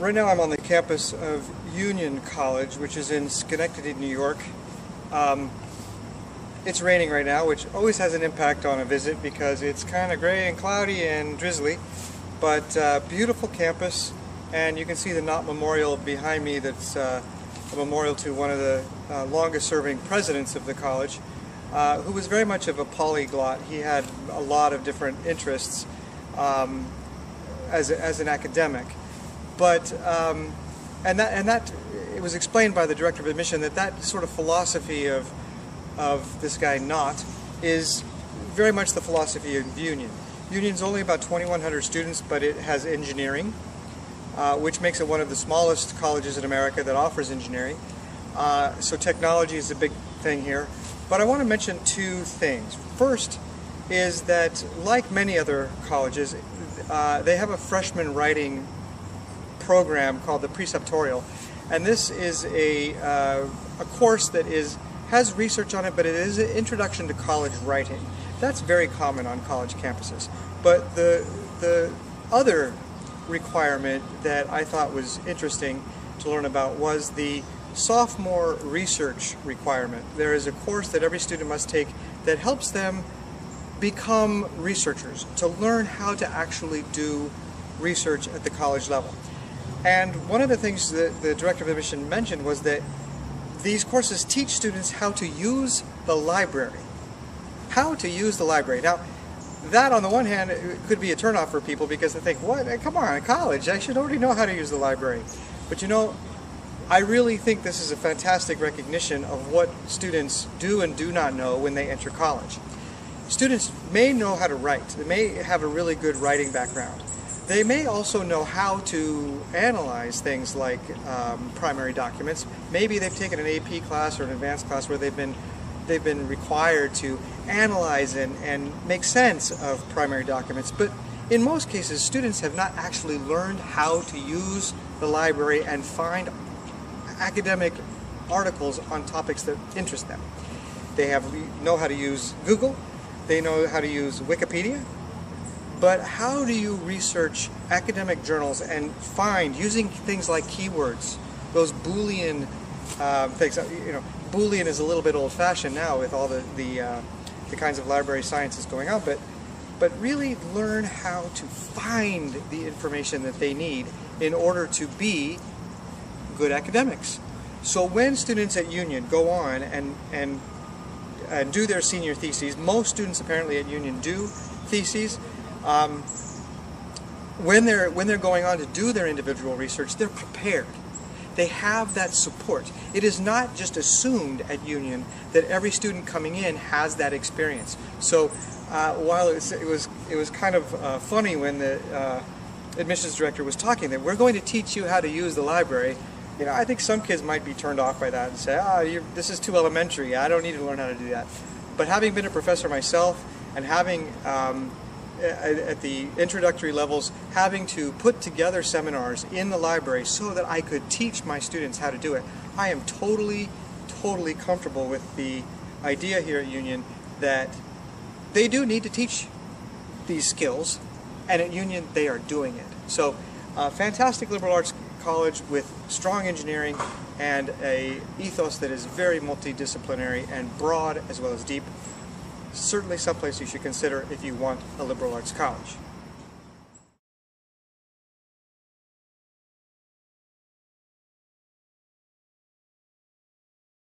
Right now I'm on the campus of Union College, which is in Schenectady, New York. It's raining right now, which always has an impact on a visit because it's kind of gray and cloudy and drizzly, but beautiful campus, and you can see the Knott Memorial behind me. That's a memorial to one of the longest serving presidents of the college, who was very much of a polyglot. He had a lot of different interests as an academic. But it was explained by the director of admission that sort of philosophy of this guy Knott is very much the philosophy of Union. Union's only about 2,100 students, but it has engineering, which makes it one of the smallest colleges in America that offers engineering. So technology is a big thing here. But I want to mention two things. First is that, like many other colleges, they have a freshman writing program called the Preceptorial, and this is a course that has research on it, but it is an introduction to college writing. That's very common on college campuses. But the other requirement that I thought was interesting to learn about was the sophomore research requirement. There is a course that every student must take that helps them become researchers, to learn how to actually do research at the college level. And one of the things that the director of admission mentioned was that these courses teach students how to use the library. How to use the library. Now, that on the one hand could be a turnoff for people because they think, what? Come on, college, I should already know how to use the library. But you know, I really think this is a fantastic recognition of what students do and do not know when they enter college. Students may know how to write. They may have a really good writing background. They may also know how to analyze things like primary documents. Maybe they've taken an AP class or an advanced class where they've been required to analyze and make sense of primary documents. But in most cases, students have not actually learned how to use the library and find academic articles on topics that interest them. They know how to use Google. They know how to use Wikipedia. But how do you research academic journals and find, using things like keywords, those Boolean things? You know, Boolean is a little bit old-fashioned now with all the kinds of library sciences going on, but really learn how to find the information that they need in order to be good academics. So when students at Union go on and do their senior theses, most students apparently at Union do theses. When they're going on to do their individual research, they're prepared. They have that support. It is not just assumed at Union that every student coming in has that experience. So while it was kind of funny when the admissions director was talking that we're going to teach you how to use the library, you know, I think some kids might be turned off by that and say, this is too elementary. I don't need to learn how to do that. But having been a professor myself and having at the introductory levels, having to put together seminars in the library so that I could teach my students how to do it, I am totally comfortable with the idea here at Union that they do need to teach these skills, and at Union they are doing it. So fantastic liberal arts college with strong engineering and an ethos that is very multidisciplinary and broad as well as deep. Certainly someplace you should consider if you want a liberal arts college.